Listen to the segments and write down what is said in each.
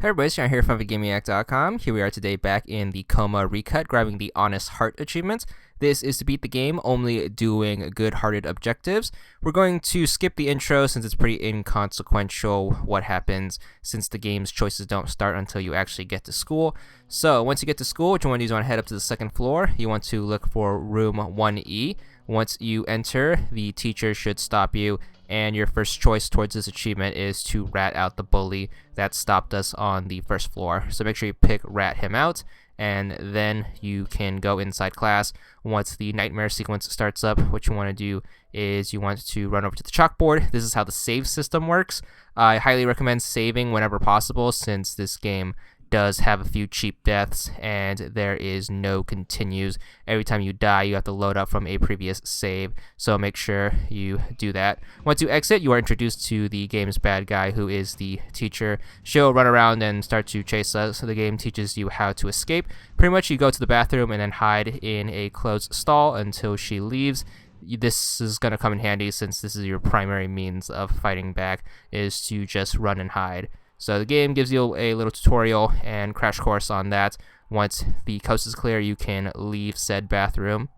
Hey everybody, Sean here from VidGamiac.com. Here we are today back in the Coma Recut, grabbing the Honest Heart achievement. This is to beat the game, only doing good-hearted objectives. We're going to skip the intro since it's pretty inconsequential what happens since the game's choices don't start until you actually get to school. So once you get to school, what you want to do is you want to head up to the second floor. You want to look for room 1E. Once you enter, the teacher should stop you, and your first choice towards this achievement is to rat out the bully that stopped us on the first floor. So make sure you pick rat him out, and then you can go inside class. Once the nightmare sequence starts up, what you want to do is you want to run over to the chalkboard. This is how the save system works. I highly recommend saving whenever possible, since this game does have a few cheap deaths and there is no continues. Every time you die, you have to load up from a previous save, so make sure you do that. Once you exit, you are introduced to the game's bad guy, who is the teacher. She'll run around and start to chase us, so the game teaches you how to escape. Pretty much you go to the bathroom and then hide in a closed stall until she leaves. This is going to come in handy since this is your primary means of fighting back, is to just run and hide. So the game gives you a little tutorial and crash course on that. Once the coast is clear, you can leave said bathroom.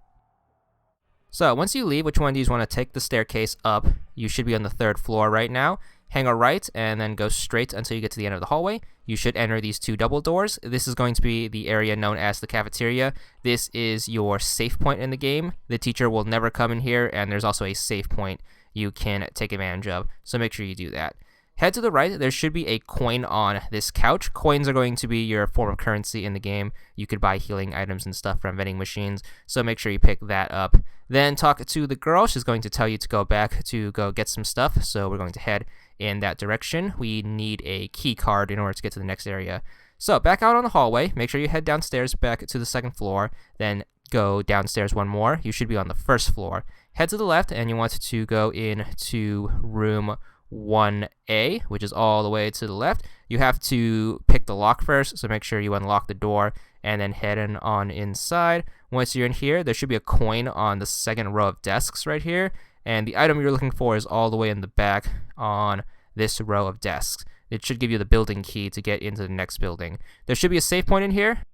So once you leave, which one do you want to take the staircase up? You should be on the third floor right now. Hang a right and then go straight until you get to the end of the hallway. You should enter these two double doors. This is going to be the area known as the cafeteria. This is your safe point in the game. The teacher will never come in here, and there's also a save point you can take advantage of. So make sure you do that. Head to the right, there should be a coin on this couch. Coins are going to be your form of currency in the game. You could buy healing items and stuff from vending machines, so make sure you pick that up. Then talk to the girl. She's going to tell you to go back to go get some stuff, so we're going to head in that direction. We need a key card in order to get to the next area. So back out on the hallway, make sure you head downstairs back to the second floor, then go downstairs one more. You should be on the first floor. Head to the left, and you want to go into room 1A, which is all the way to the left. You have to pick the lock first, so make sure you unlock the door and then head on inside. Once you're in here, there should be a coin on the second row of desks right here, and the item you're looking for is all the way in the back on this row of desks. It should give you the building key to get into the next building. There should be a save point in here.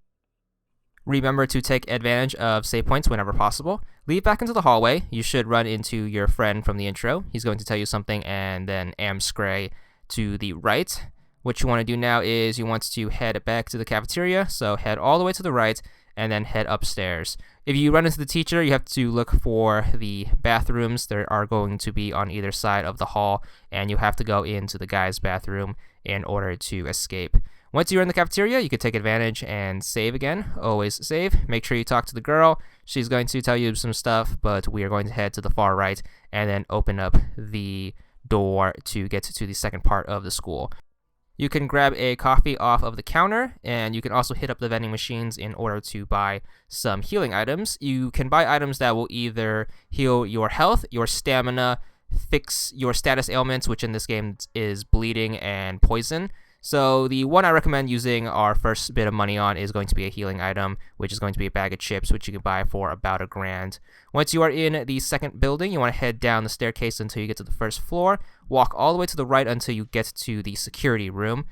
Remember to take advantage of save points whenever possible. Leave back into the hallway. You should run into your friend from the intro. He's going to tell you something, and then Scray to the right. What you want to do now is you want to head back to the cafeteria, so head all the way to the right and then head upstairs. If you run into the teacher, you have to look for the bathrooms. There are going to be on either side of the hall, and you have to go into the guy's bathroom in order to escape. Once you're in the cafeteria, you can take advantage and save again. Always save. Make sure you talk to the girl. She's going to tell you some stuff, but we are going to head to the far right and then open up the door to get to the second part of the school. You can grab a coffee off of the counter, and you can also hit up the vending machines in order to buy some healing items. You can buy items that will either heal your health, your stamina, fix your status ailments, which in this game is bleeding and poison. So the one I recommend using our first bit of money on is going to be a healing item, which is going to be a bag of chips, which you can buy for about $1,000. Once you are in the second building, you want to head down the staircase until you get to the first floor. Walk all the way to the right until you get to the security room.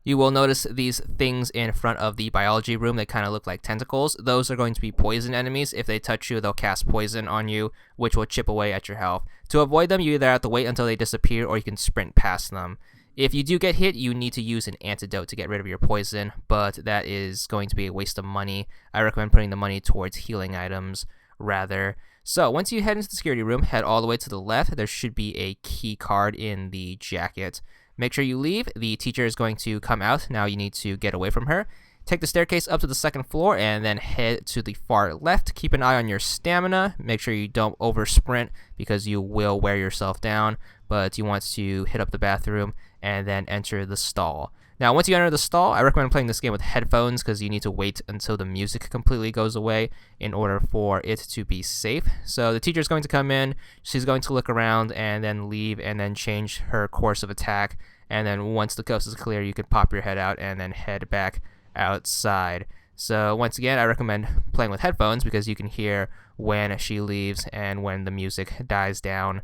You will notice these things in front of the biology room. They kind of look like tentacles. Those are going to be poison enemies. If they touch you, they'll cast poison on you, which will chip away at your health. To avoid them, you either have to wait until they disappear or you can sprint past them. If you do get hit, you need to use an antidote to get rid of your poison, but that is going to be a waste of money. I recommend putting the money towards healing items rather. So once you head into the security room, head all the way to the left. There should be a key card in the jacket. Make sure you leave. The teacher is going to come out. Now you need to get away from her. Take the staircase up to the second floor and then head to the far left. Keep an eye on your stamina. Make sure you don't over sprint because you will wear yourself down, but you want to hit up the bathroom and then enter the stall. Now, once you enter the stall, I recommend playing this game with headphones because you need to wait until the music completely goes away in order for it to be safe. So the teacher's going to come in, she's going to look around and then leave and then change her course of attack. And then once the coast is clear, you can pop your head out and then head back outside. So once again, I recommend playing with headphones because you can hear when she leaves and when the music dies down.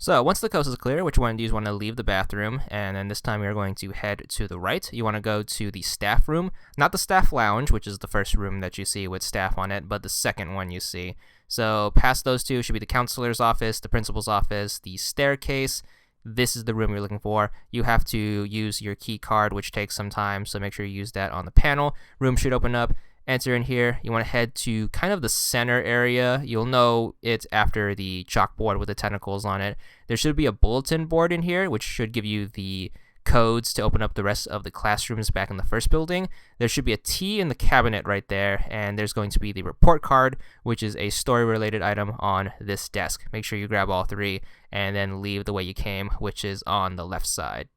So once the coast is clear, which one do you want to leave the bathroom? And then this time we are going to head to the right. You want to go to the staff room, not the staff lounge, which is the first room that you see with staff on it, but the second one you see. So past those two should be the counselor's office, the principal's office, the staircase. This is the room you're looking for. You have to use your key card, which takes some time, so make sure you use that on the panel. Room should open up. Enter in here. You want to head to kind of the center area. You'll know it after the chalkboard with the tentacles on it. There should be a bulletin board in here, which should give you the codes to open up the rest of the classrooms back in the first building. There should be a T in the cabinet right there, and there's going to be the report card, which is a story-related item on this desk. Make sure you grab all three, and then leave the way you came, which is on the left side.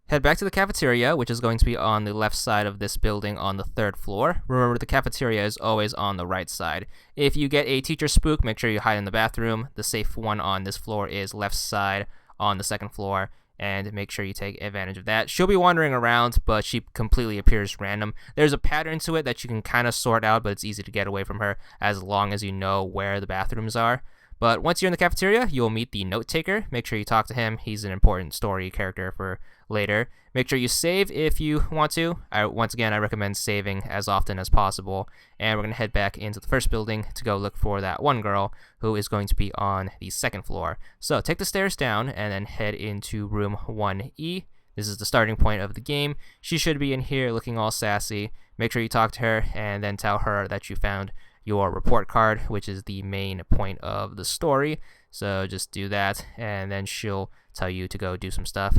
Head back to the cafeteria, which is going to be on the left side of this building on the third floor. Remember, the cafeteria is always on the right side. If you get a teacher spook, make sure you hide in the bathroom. The safe one on this floor is left side on the second floor, and make sure you take advantage of that. She'll be wandering around, but she completely appears random. There's a pattern to it that you can kind of sort out, but it's easy to get away from her as long as you know where the bathrooms are. But once you're in the cafeteria, you'll meet the note taker. Make sure you talk to him. He's an important story character for later. Make sure you save if you want to. Once again, I recommend saving as often as possible. And we're going to head back into the first building to go look for that one girl who is going to be on the second floor. So take the stairs down and then head into room 1E. This is the starting point of the game. She should be in here looking all sassy. Make sure you talk to her and then tell her that you found your report card, which is the main point of the story. So just do that, and then she'll tell you to go do some stuff.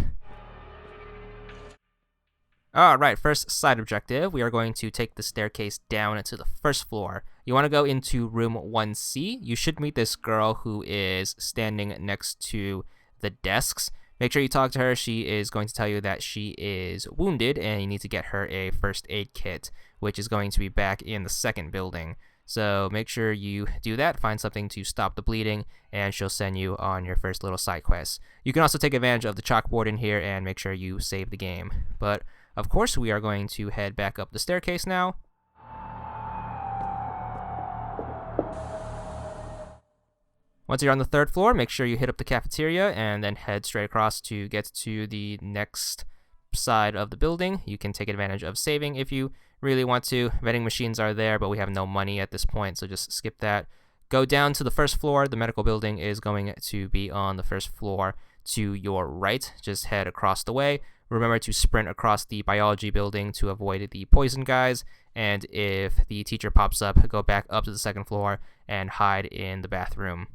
Alright, first side objective, we are going to take the staircase down to the first floor. You want to go into room 1C. You should meet this girl who is standing next to the desks. Make sure you talk to her. She is going to tell you that she is wounded, and you need to get her a first aid kit, which is going to be back in the second building. So make sure you do that, find something to stop the bleeding, and she'll send you on your first little side quest. You can also take advantage of the chalkboard in here and make sure you save the game. But of course, we are going to head back up the staircase now. Once you're on the third floor, make sure you hit up the cafeteria and then head straight across to get to the next side of the building. You can take advantage of saving if you really want to. Vending machines are there, but we have no money at this point, so just skip that. Go down to the first floor. The medical building is going to be on the first floor to your right. Just head across the way. Remember to sprint across the biology building to avoid the poison guys, and if the teacher pops up, go back up to the second floor and hide in the bathroom.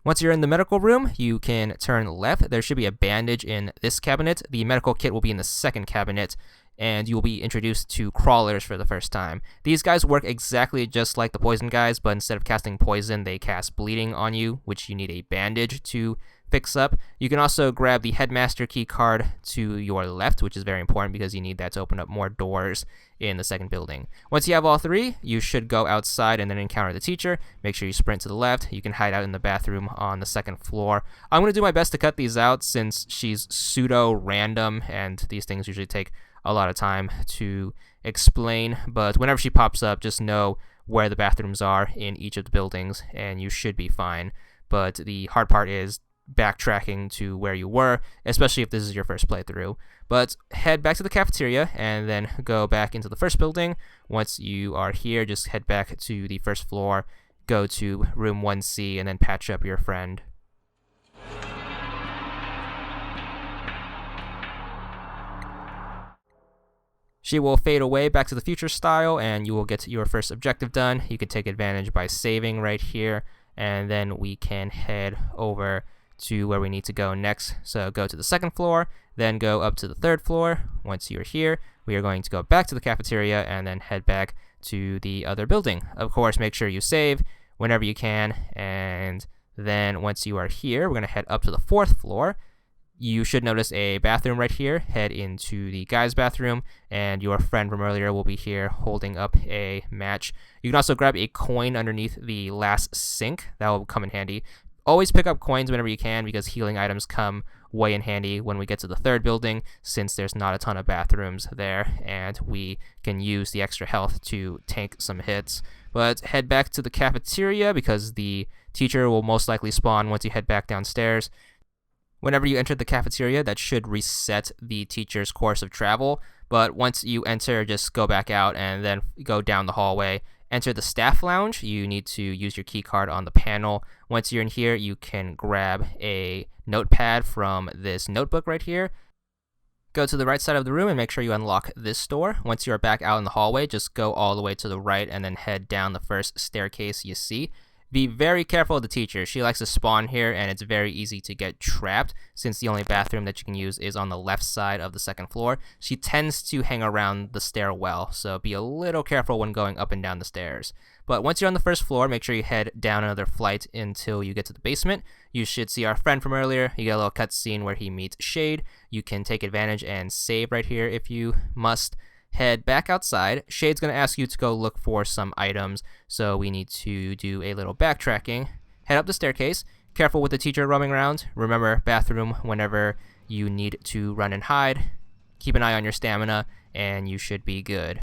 Once you're in the medical room, you can turn left. There should be a bandage in this cabinet. The medical kit will be in the second cabinet, and you will be introduced to crawlers for the first time. These guys work exactly just like the poison guys, but instead of casting poison, they cast bleeding on you, which you need a bandage to fix up. You can also grab the headmaster key card to your left, which is very important because you need that to open up more doors in the second building. Once you have all three, you should go outside and then encounter the teacher. Make sure you sprint to the left. You can hide out in the bathroom on the second floor. I'm going to do my best to cut these out since she's pseudo-random, and these things usually take a lot of time to explain, but whenever she pops up, just know where the bathrooms are in each of the buildings, and you should be fine. But the hard part is backtracking to where you were, especially if this is your first playthrough. But head back to the cafeteria and then go back into the first building. Once you are here, just head back to the first floor, go to room 1C, and then patch up your friend. She will fade away back to the future style, and you will get your first objective done. You can take advantage by saving right here, and then we can head over to where we need to go next. So go to the second floor, then go up to the third floor. Once you're here, we are going to go back to the cafeteria and then head back to the other building. Of course, make sure you save whenever you can, and then once you are here, we're going to head up to the fourth floor. You should notice a bathroom right here. Head into the guy's bathroom, and your friend from earlier will be here holding up a match. You can also grab a coin underneath the last sink. That will come in handy. Always pick up coins whenever you can because healing items come way in handy when we get to the third building, since there's not a ton of bathrooms there, and we can use the extra health to tank some hits. But head back to the cafeteria because the teacher will most likely spawn once you head back downstairs. Whenever you enter the cafeteria, that should reset the teacher's course of travel, but once you enter, just go back out and then go down the hallway. Enter the staff lounge. You need to use your key card on the panel. Once you're in here, you can grab a notepad from this notebook right here. Go to the right side of the room and make sure you unlock this door. Once you're back out in the hallway, just go all the way to the right and then head down the first staircase you see. Be very careful of the teacher. She likes to spawn here, and it's very easy to get trapped since the only bathroom that you can use is on the left side of the second floor. She tends to hang around the stairwell, so be a little careful when going up and down the stairs. But once you're on the first floor, make sure you head down another flight until you get to the basement. You should see our friend from earlier. You get a little cutscene where he meets Shade. You can take advantage and save right here if you must. Head back outside. Shade's going to ask you to go look for some items, so we need to do a little backtracking. Head up the staircase. Careful with the teacher roaming around. Remember, bathroom whenever you need to run and hide. Keep an eye on your stamina, and you should be good.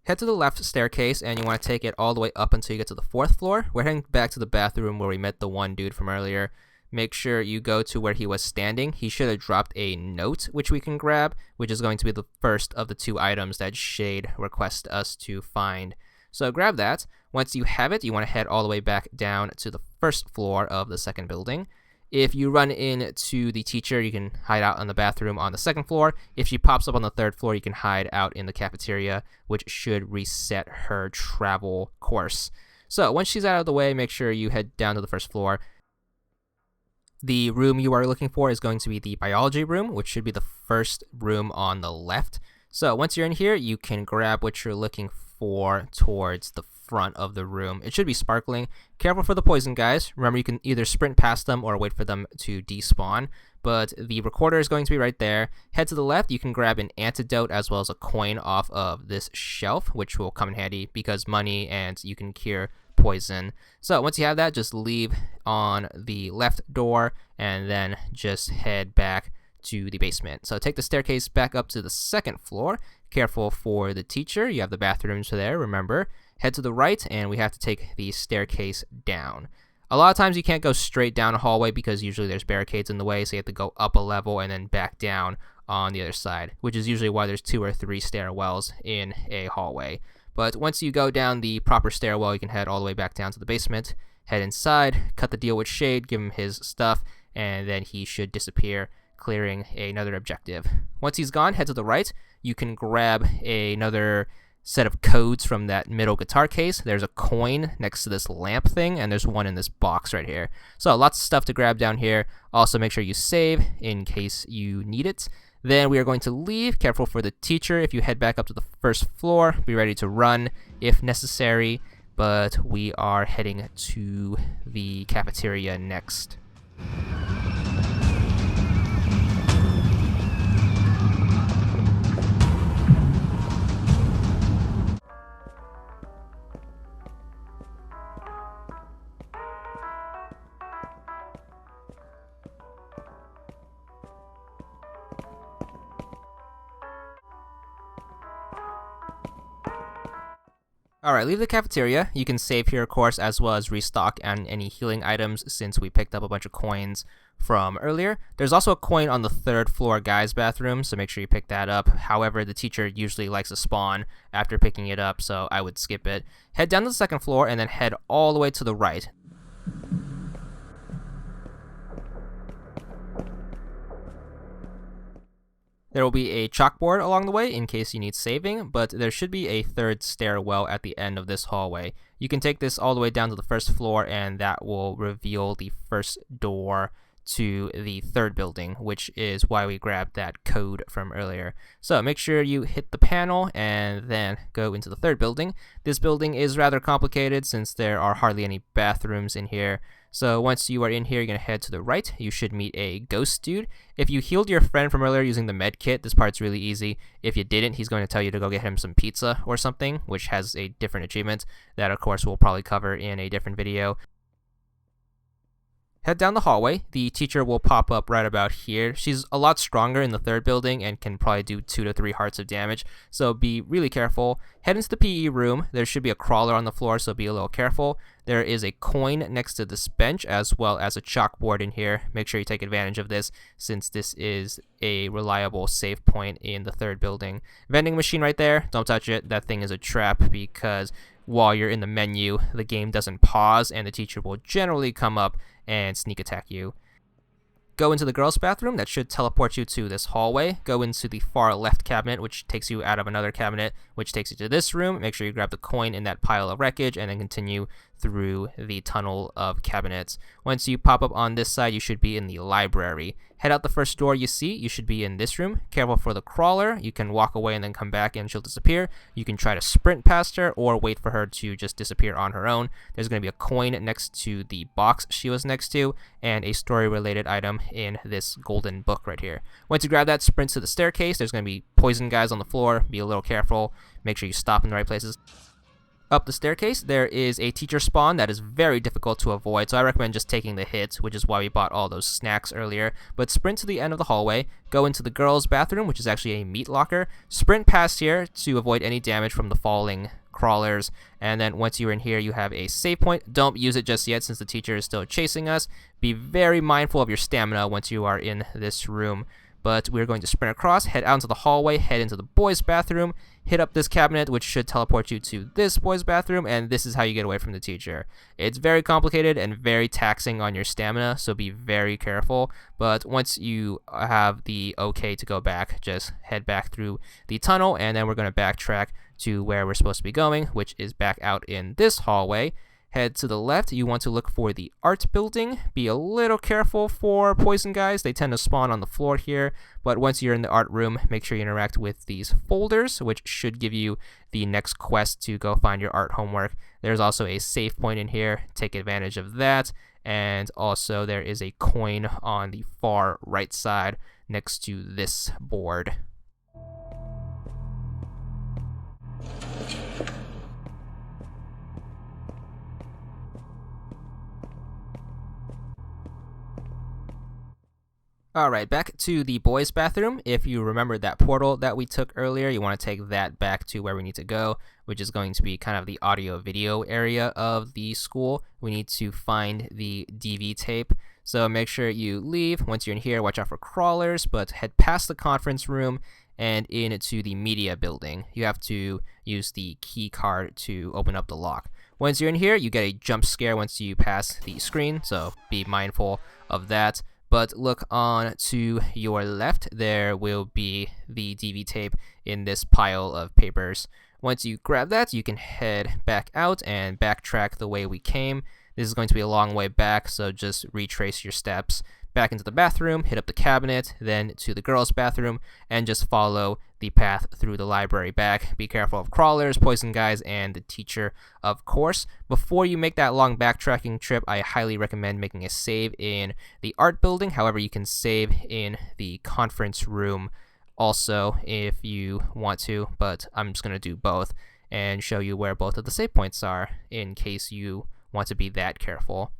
Head to the left staircase, and you want to take it all the way up until you get to the fourth floor. We're heading back to the bathroom where we met the one dude from earlier. Make sure you go to where he was standing. He should have dropped a note, which we can grab, which is going to be the first of the 2 items that Shade requests us to find. So grab that. Once you have it, you want to head all the way back down to the first floor of the second building. If you run into the teacher, you can hide out in the bathroom on the second floor. If she pops up on the third floor, you can hide out in the cafeteria, which should reset her travel course. So once she's out of the way, make sure you head down to the first floor. The room you are looking for is going to be the biology room, which should be the first room on the left. So once you're in here, you can grab what you're looking for towards the front of the room. It should be sparkling. Careful for the poison guys. Remember, you can either sprint past them or wait for them to despawn. But the recorder is going to be right there. Head to the left. You can grab an antidote as well as a coin off of this shelf, which will come in handy because money, and you can cure poison. So once you have that, just leave on the left door and then just head back to the basement. So take the staircase back up to the second floor. Careful for the teacher. You have the bathrooms there, remember. Head to the right, and we have to take the staircase down. A lot of times you can't go straight down a hallway because usually there's barricades in the way, so you have to go up a level and then back down on the other side, which is usually why there's 2 or 3 stairwells in a hallway. But once you go down the proper stairwell, you can head all the way back down to the basement, head inside, cut the deal with Shade, give him his stuff, and then he should disappear, clearing another objective. Once he's gone, head to the right. You can grab another set of codes from that middle guitar case. There's a coin next to this lamp thing, and there's one in this box right here. So lots of stuff to grab down here. Also make sure you save in case you need it. Then we are going to leave. Careful for the teacher. If you head back up to the first floor, be ready to run if necessary. But we are heading to the cafeteria next. Alright, leave the cafeteria. You can save here, of course, as well as restock on any healing items since we picked up a bunch of coins from earlier. There's also a coin on the 3rd floor guy's bathroom, so make sure you pick that up. However, the teacher usually likes to spawn after picking it up, so I would skip it. Head down to the 2nd floor and then head all the way to the right. There will be a chalkboard along the way in case you need saving, but there should be a 3rd stairwell at the end of this hallway. You can take this all the way down to the 1st floor, and that will reveal the first door to the 3rd building, which is why we grabbed that code from earlier. So make sure you hit the panel and then go into the 3rd building. This building is rather complicated since there are hardly any bathrooms in here. So once you are in here, you're going to head to the right. You should meet a ghost dude. If you healed your friend from earlier using the med kit, this part's really easy. If you didn't, he's going to tell you to go get him some pizza or something, which has a different achievement that, of course, we'll probably cover in a different video. Head down the hallway. The teacher will pop up right about here. She's a lot stronger in the third building and can probably do 2 to 3 hearts of damage, so be really careful. Head into the PE room. There should be a crawler on the floor, so be a little careful. There is a coin next to this bench as well as a chalkboard in here. Make sure you take advantage of this since this is a reliable save point in the third building. Vending machine right there. Don't touch it. That thing is a trap because while you're in the menu, the game doesn't pause and the teacher will generally come up and sneak attack you. Go into the girls' bathroom. That should teleport you to this hallway. Go into the far left cabinet, which takes you out of another cabinet, which takes you to this room. Make sure you grab the coin in that pile of wreckage and then continue through the tunnel of cabinets. Once you pop up on this side, you should be in the library. Head out the first door you see. You should be in this room. Careful for the crawler. You can walk away and then come back and she'll disappear. You can try to sprint past her or wait for her to just disappear on her own. There's going to be a coin next to the box she was next to and a story-related item in this golden book right here. Once you grab that, sprint to the staircase. There's going to be poison guys on the floor. Be a little careful. Make sure you stop in the right places. Up the staircase, there is a teacher spawn that is very difficult to avoid, so I recommend just taking the hits, which is why we bought all those snacks earlier. But sprint to the end of the hallway, go into the girls' bathroom, which is actually a meat locker. Sprint past here to avoid any damage from the falling crawlers, and then once you're in here, you have a save point. Don't use it just yet since the teacher is still chasing us. Be very mindful of your stamina once you are in this room. But we're going to sprint across, head out into the hallway, head into the boys' bathroom, hit up this cabinet, which should teleport you to this boys' bathroom, and this is how you get away from the teacher. It's very complicated and very taxing on your stamina, so be very careful. But once you have the okay to go back, just head back through the tunnel, and then we're going to backtrack to where we're supposed to be going, which is back out in this hallway. Head to the left. You want to look for the art building. Be a little careful for poison guys. They tend to spawn on the floor here, but once you're in the art room, make sure you interact with these folders, which should give you the next quest to go find your art homework. There's also a save point in here. Take advantage of that. And also there is a coin on the far right side next to this board. Alright, back to the boys' bathroom. If you remember that portal that we took earlier, you want to take that back to where we need to go, which is going to be kind of the audio-video area of the school. We need to find the DV tape, so make sure you leave. Once you're in here, watch out for crawlers, but head past the conference room and into the media building. You have to use the key card to open up the lock. Once you're in here, you get a jump scare once you pass the screen, so be mindful of that. But look on to your left, there will be the DV tape in this pile of papers. Once you grab that, you can head back out and backtrack the way we came. This is going to be a long way back, so just retrace your steps. Back into the bathroom, hit up the cabinet, then to the girls' bathroom, and just follow the path through the library back. Be careful of crawlers, poison guys, and the teacher, of course. Before you make that long backtracking trip, I highly recommend making a save in the art building. However, you can save in the conference room also if you want to, but I'm just going to do both and show you where both of the save points are in case you want to be that careful.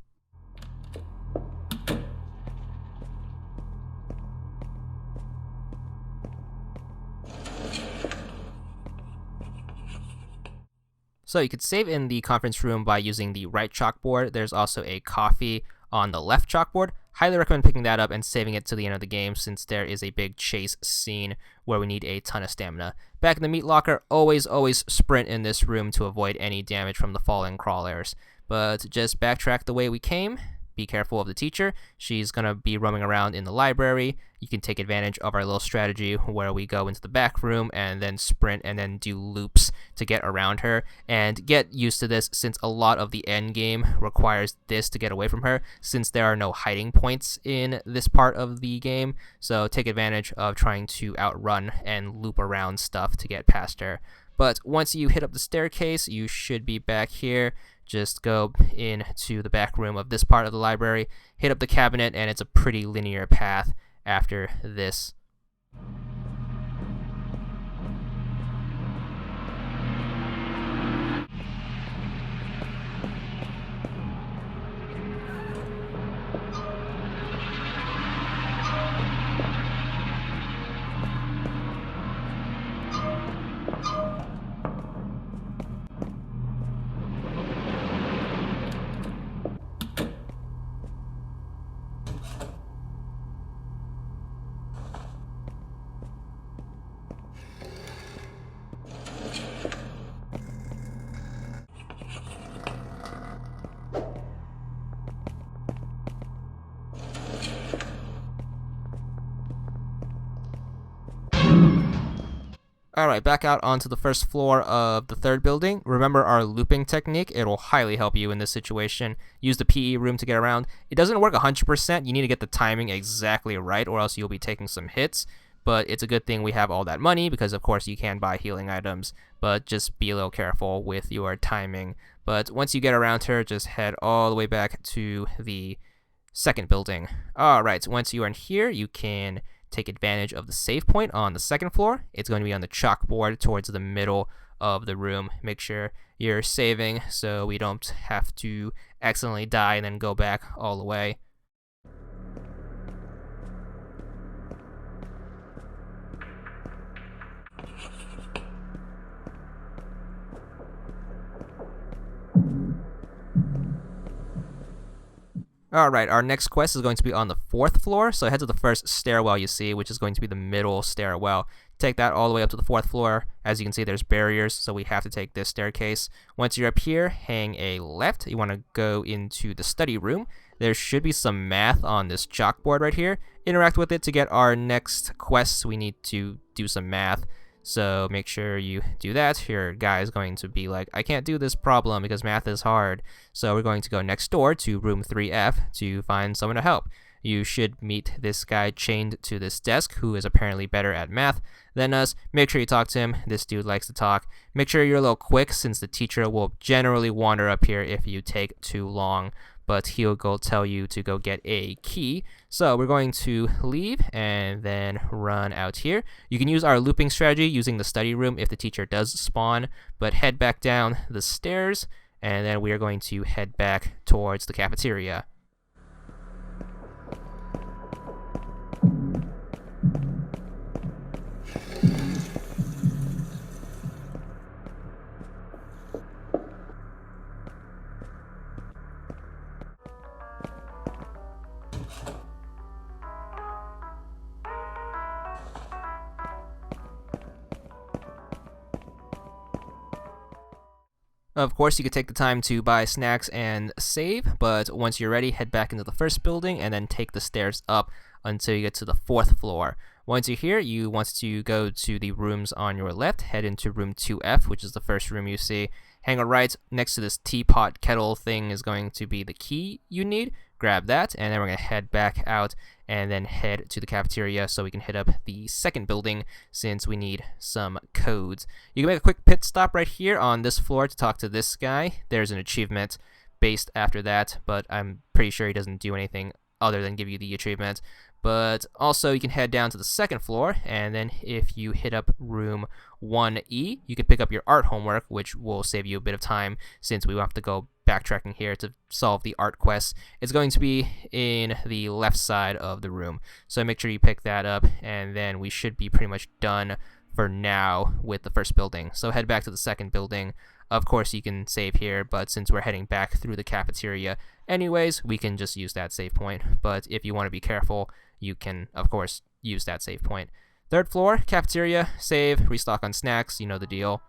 So you could save in the conference room by using the right chalkboard. There's also a coffee on the left chalkboard. Highly recommend picking that up and saving it to the end of the game since there is a big chase scene where we need a ton of stamina. Back in the meat locker, always sprint in this room to avoid any damage from the falling crawlers. But just backtrack the way we came. Be careful of the teacher. She's going to be roaming around in the library. You can take advantage of our little strategy where we go into the back room and then sprint and then do loops to get around her. And get used to this since a lot of the end game requires this to get away from her since there are no hiding points in this part of the game. So take advantage of trying to outrun and loop around stuff to get past her. But once you hit up the staircase, you should be back here. Just go into the back room of this part of the library, hit up the cabinet, and it's a pretty linear path after this. Alright, back out onto the first floor of the third building. Remember our looping technique. It'll highly help you in this situation. Use the PE room to get around. It doesn't work 100%. You need to get the timing exactly right, or else you'll be taking some hits. But it's a good thing we have all that money, because of course you can buy healing items, but just be a little careful with your timing. But once you get around her, just head all the way back to the second building. Alright, once you are in here, you can take advantage of the save point on the second floor. It's going to be on the chalkboard towards the middle of the room. Make sure you're saving so we don't have to accidentally die and then go back all the way. Alright, our next quest is going to be on the fourth floor, so head to the first stairwell you see, which is going to be the middle stairwell. Take that all the way up to the fourth floor. As you can see, there's barriers, so we have to take this staircase. Once you're up here, hang a left. You want to go into the study room. There should be some math on this chalkboard right here. Interact with it to get our next quest. We need to do some math. So make sure you do that. Your guy is going to be like, I can't do this problem because math is hard. So we're going to go next door to room 3F to find someone to help. You should meet this guy chained to this desk who is apparently better at math than us. Make sure you talk to him. This dude likes to talk. Make sure you're a little quick, since the teacher will generally wander up here if you take too long. But he'll go tell you to go get a key. So we're going to leave and then run out here. You can use our looping strategy using the study room if the teacher does spawn, but head back down the stairs, and then we are going to head back towards the cafeteria. Of course, you could take the time to buy snacks and save, but once you're ready, head back into the first building and then take the stairs up until you get to the fourth floor. Once you're here, you want to go to the rooms on your left, head into room 2F, which is the first room you see. Hang a right next to this teapot kettle thing is going to be the key you need. Grab that, and then we're going to head back out and then head to the cafeteria so we can hit up the second building since we need some codes. You can make a quick pit stop right here on this floor to talk to this guy. There's an achievement based after that, but I'm pretty sure he doesn't do anything other than give you the achievement. But also you can head down to the second floor, and then if you hit up room 1E, you can pick up your art homework, which will save you a bit of time since we will have to go backtracking here to solve the art quest. It's going to be in the left side of the room, so make sure you pick that up, and then we should be pretty much done for now with the first building. So head back to the second building. Of course you can save here, but since we're heading back through the cafeteria anyways, we can just use that save point. But if you want to be careful, you can of course use that save point. Third floor, cafeteria, save, restock on snacks, you know the deal.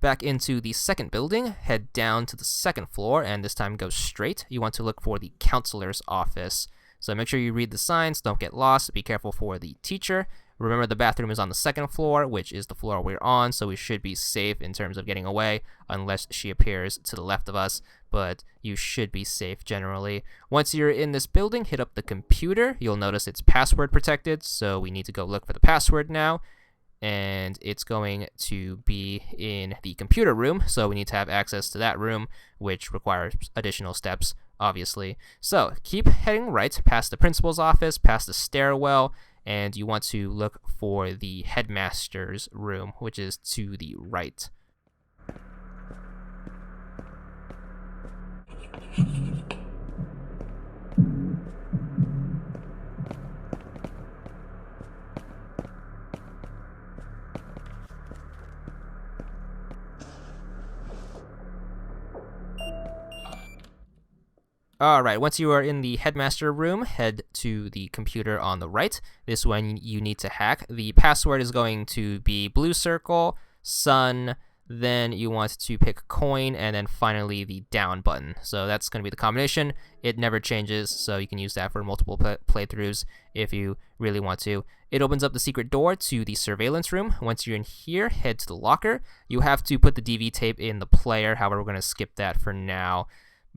Back into the second building, head down to the second floor, and this time go straight. You want to look for the counselor's office. So make sure you read the signs, don't get lost, be careful for the teacher. Remember, the bathroom is on the second floor, which is the floor we're on, so we should be safe in terms of getting away, unless she appears to the left of us, but you should be safe generally. Once you're in this building, hit up the computer. You'll notice it's password protected, so we need to go look for the password now. And it's going to be in the computer room, so we need to have access to that room, which requires additional steps, obviously. So keep heading right past the principal's office, past the stairwell, and you want to look for the headmaster's room, which is to the right. Alright, once you are in the headmaster room, head to the computer on the right. This one you need to hack. The password is going to be blue circle, sun, then you want to pick coin, and then finally the down button. So that's going to be the combination. It never changes, so you can use that for multiple playthroughs if you really want to. It opens up the secret door to the surveillance room. Once you're in here, head to the locker. You have to put the DV tape in the player, however, we're going to skip that for now.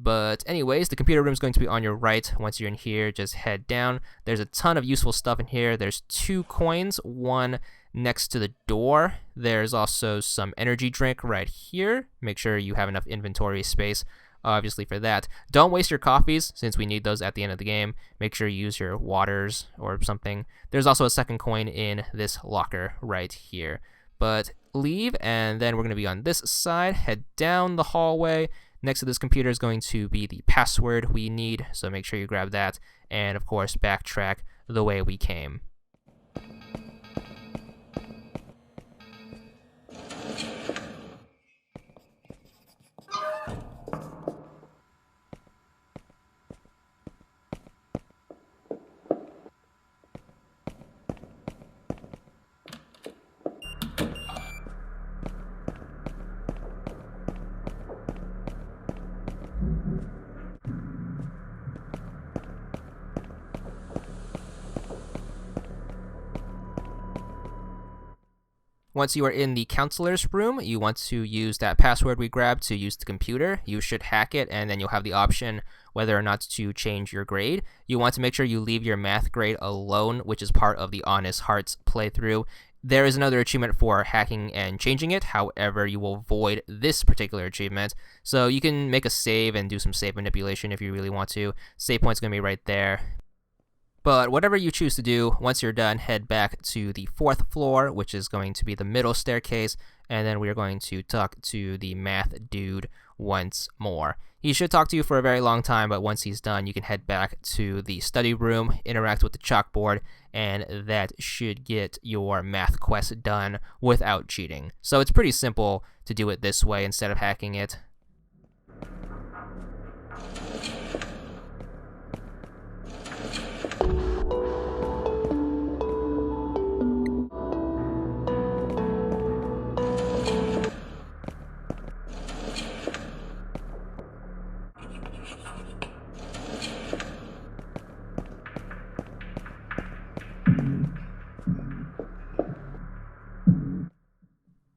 But anyways, the computer room is going to be on your right. Once you're in here, just head down. There's a ton of useful stuff in here. There's 2 coins, one next to the door. There's also some energy drink right here. Make sure you have enough inventory space, obviously, for that. Don't waste your coffees, since we need those at the end of the game. Make sure you use your waters or something. There's also a second coin in this locker right here. But leave, and then we're going to be on this side. Head down the hallway. Next to this computer is going to be the password we need, so make sure you grab that, and of course backtrack the way we came. Once you are in the counselor's room, you want to use that password we grabbed to use the computer. You should hack it, and then you'll have the option whether or not to change your grade. You want to make sure you leave your math grade alone, which is part of the Honest Hearts playthrough. There is another achievement for hacking and changing it, however, you will void this particular achievement. So you can make a save and do some save manipulation if you really want to. Save point's going to be right there. But whatever you choose to do, once you're done, head back to the 4th floor, which is going to be the middle staircase, and then we are going to talk to the math dude once more. He should talk to you for a very long time, but once he's done, you can head back to the study room, interact with the chalkboard, and that should get your math quest done without cheating. So it's pretty simple to do it this way instead of hacking it.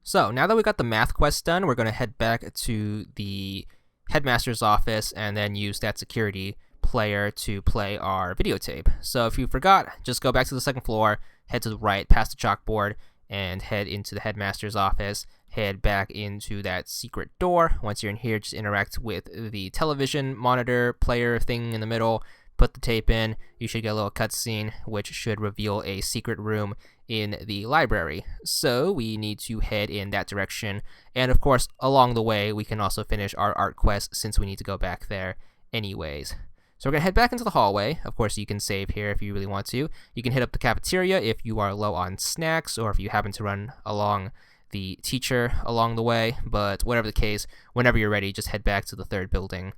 So now that we got the math quest done, we're going to head back to the headmaster's office and then use that security player to play our videotape. So if you forgot, just go back to the 2nd floor, head to the right past the chalkboard, and head into the headmaster's office. Head back into that secret door. Once you're in here, just interact with the television monitor player thing in the middle. Put the tape in. You should get a little cutscene, which should reveal a secret room in the library. So we need to head in that direction. And of course, along the way, we can also finish our art quest since we need to go back there anyways. So we're going to head back into the hallway. Of course, you can save here if you really want to. You can hit up the cafeteria if you are low on snacks or if you happen to run along the teacher along the way. But whatever the case, whenever you're ready, just head back to the 3rd building.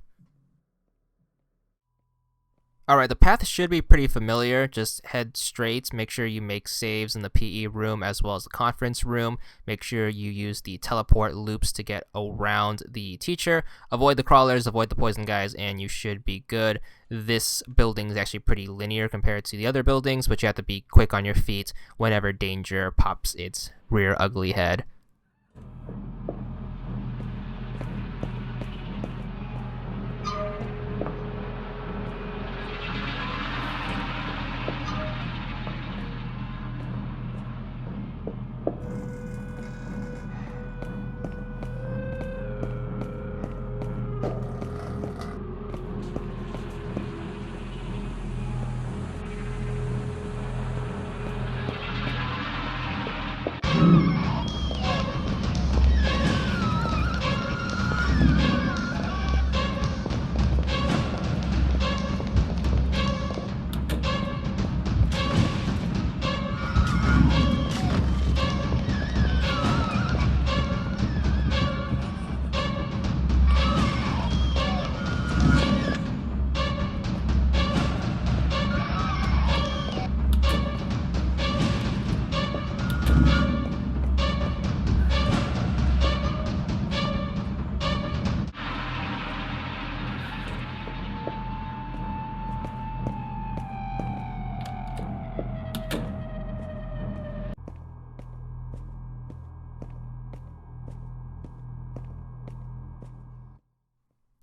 Alright, the path should be pretty familiar. Just head straight. Make sure you make saves in the PE room as well as the conference room. Make sure you use the teleport loops to get around the teacher. Avoid the crawlers, avoid the poison guys, and you should be good. This building is actually pretty linear compared to the other buildings, but you have to be quick on your feet whenever danger pops its rear ugly head.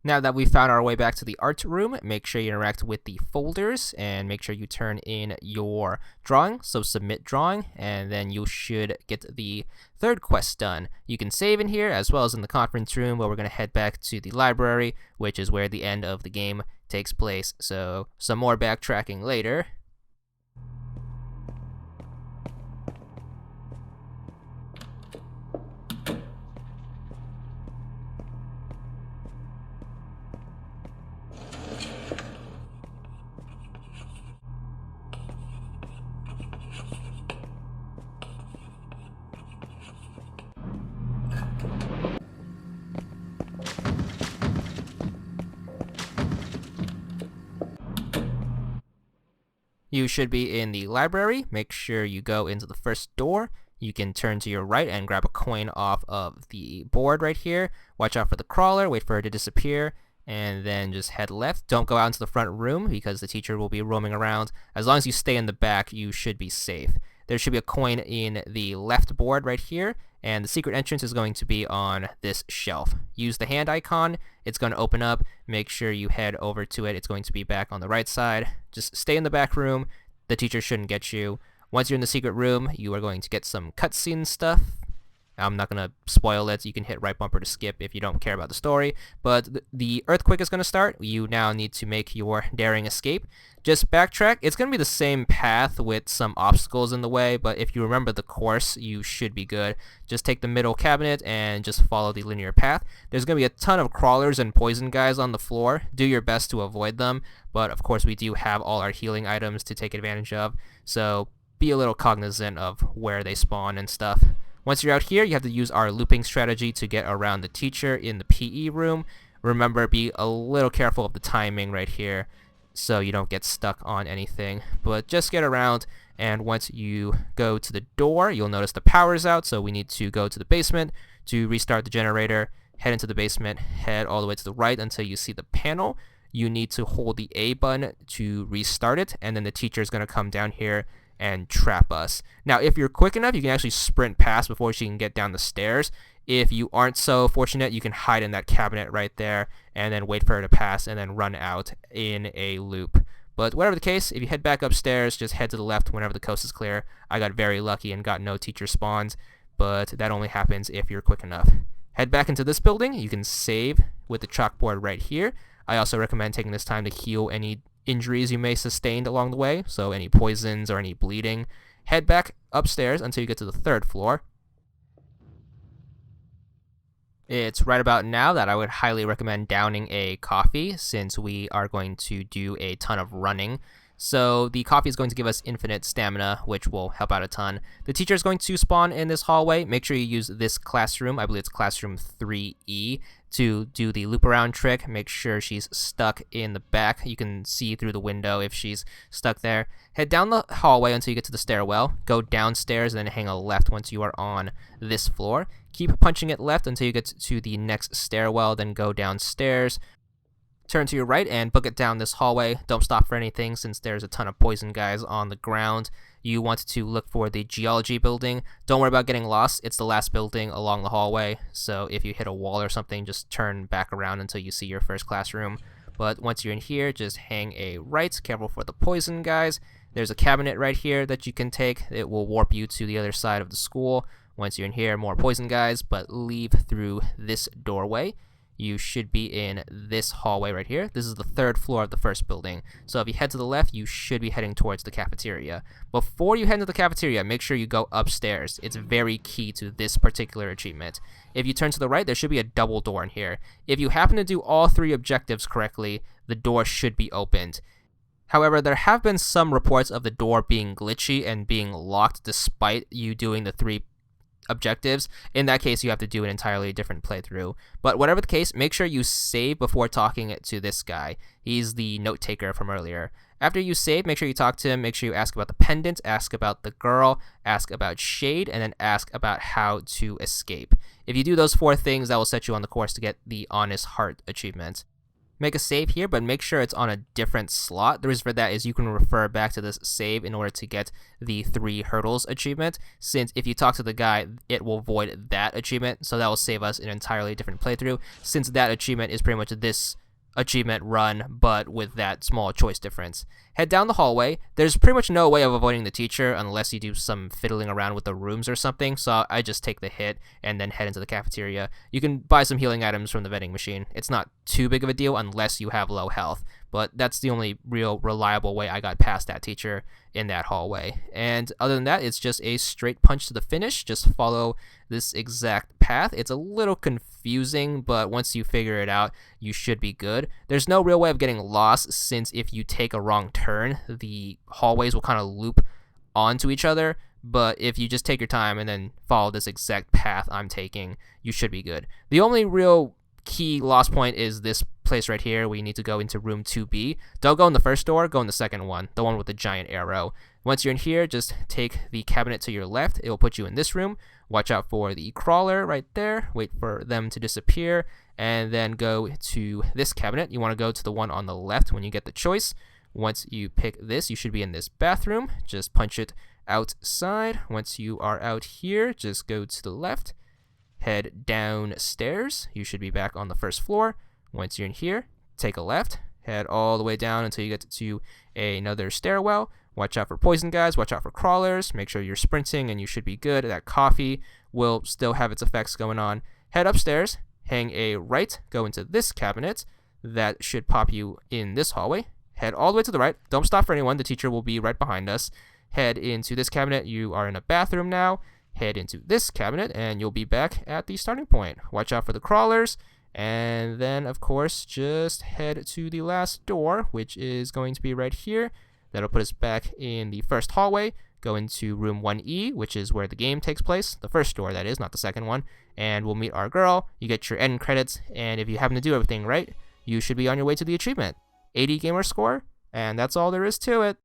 Now that we've found our way back to the art room, make sure you interact with the folders and make sure you turn in your drawing. So submit drawing, and then you should get the third quest done. You can save in here as well as in the conference room, but we're going to head back to the library, which is where the end of the game takes place. So some more backtracking later. You should be in the library. Make sure you go into the first door. You can turn to your right and grab a coin off of the board right here. Watch out for the crawler, wait for her to disappear, and then just head left. Don't go out into the front room because the teacher will be roaming around. As long as you stay in the back, you should be safe. There should be a coin in the left board right here, and the secret entrance is going to be on this shelf. Use the hand icon. It's going to open up. Make sure you head over to it. It's going to be back on the right side. Just stay in the back room. The teacher shouldn't get you. Once you're in the secret room, you are going to get some cutscene stuff. I'm not going to spoil it. You can hit right bumper to skip if you don't care about the story. But the earthquake is going to start. You now need to make your daring escape. Just backtrack. It's going to be the same path with some obstacles in the way, but if you remember the course, you should be good. Just take the middle cabinet and just follow the linear path. There's going to be a ton of crawlers and poison guys on the floor. Do your best to avoid them, but of course we do have all our healing items to take advantage of, so be a little cognizant of where they spawn and stuff. Once you're out here, you have to use our looping strategy to get around the teacher in the PE room. Remember, be a little careful of the timing right here so you don't get stuck on anything. But just get around, and once you go to the door, you'll notice the power's out, so we need to go to the basement to restart the generator. Head into the basement, head all the way to the right until you see the panel. You need to hold the A button to restart it, and then the teacher is going to come down here and trap us. Now, if you're quick enough, you can actually sprint past before she can get down the stairs. If you aren't so fortunate, you can hide in that cabinet right there and then wait for her to pass and then run out in a loop. But whatever the case, if you head back upstairs, just head to the left whenever the coast is clear. I got very lucky and got no teacher spawns, but that only happens if you're quick enough. Head back into this building. You can save with the chalkboard right here. I also recommend taking this time to heal any injuries you may sustained along the way, so any poisons or any bleeding. Head back upstairs until you get to the third floor. It's right about now that I would highly recommend downing a coffee since we are going to do a ton of running. So the coffee is going to give us infinite stamina, which will help out a ton. The teacher is going to spawn in this hallway. Make sure you use this classroom. I believe it's classroom 3E to do the loop around trick. Make sure she's stuck in the back. You can see through the window if she's stuck there. Head down the hallway until you get to the stairwell. Go downstairs and then hang a left once you are on this floor. Keep punching it left until you get to the next stairwell, then go downstairs. Turn to your right and book it down this hallway. Don't stop for anything since there's a ton of poison guys on the ground. You want to look for the geology building. Don't worry about getting lost. It's the last building along the hallway, so if you hit a wall or something, just turn back around until you see your first classroom. But once you're in here, just hang a right. Careful for the poison guys. There's a cabinet right here that you can take. It will warp you to the other side of the school. Once you're in here, more poison guys, but leave through this doorway. You should be in this hallway right here. This is the third floor of the first building. So if you head to the left, you should be heading towards the cafeteria. Before you head into the cafeteria, make sure you go upstairs. It's very key to this particular achievement. If you turn to the right, there should be a double door in here. If you happen to do all three objectives correctly, the door should be opened. However, there have been some reports of the door being glitchy and being locked despite you doing the three objectives. In that case, you have to do an entirely different playthrough. But whatever the case, make sure you save before talking to this guy. He's the note taker from earlier. After you save, make sure you talk to him. Make sure you ask about the pendant, ask about the girl, ask about Shade, and then ask about how to escape. If you do those 4 things, that will set you on the course to get the Honest Heart achievement. make a save here, but make sure it's on a different slot. The reason for that is you can refer back to this save in order to get the 3 hurdles achievement, since if you talk to the guy, it will void that achievement, so that will save us an entirely different playthrough, since that achievement is pretty much this achievement run, but with that small choice difference. Head down the hallway. There's pretty much no way of avoiding the teacher unless you do some fiddling around with the rooms or something, so I just take the hit and then head into the cafeteria. You can buy some healing items from the vending machine. It's not too big of a deal unless you have low health, but that's the only real reliable way I got past that teacher in that hallway. And other than that, it's just a straight punch to the finish. Just follow this exact path. It's a little confusing, but once you figure it out, you should be good. There's no real way of getting lost, since if you take a wrong turn, the hallways will kind of loop onto each other. But if you just take your time and then follow this exact path I'm taking, you should be good. The only real key lost point is this place right here where you need to go into room 2B. Don't go in the first door, go in the second one, the one with the giant arrow. Once you're in here, just take the cabinet to your left. It will put you in this room. Watch out for the crawler right there. Wait for them to disappear, and then go to this cabinet. You want to go to the one on the left when you get the choice. Once you pick this, you should be in this bathroom. Just punch it outside. Once you are out here, just go to the left. Head downstairs. You should be back on the first floor. Once you're in here, take a left. Head all the way down until you get to another stairwell. Watch out for poison guys. Watch out for crawlers. Make sure you're sprinting and you should be good. That coffee will still have its effects going on. Head upstairs. Hang a right. Go into this cabinet. That should pop you in this hallway. Head all the way to the right. Don't stop for anyone. The teacher will be right behind us. Head into this cabinet. You are in a bathroom now. Head into this cabinet and you'll be back at the starting point. Watch out for the crawlers, and then of course just head to the last door, which is going to be right here. That'll put us back in the first hallway. Go into room 1E, which is where the game takes place, the first door that is, not the second one, and we'll meet our girl. You get your end credits, and if you happen to do everything right, you should be on your way to the achievement. 80 gamer score, and that's all there is to it.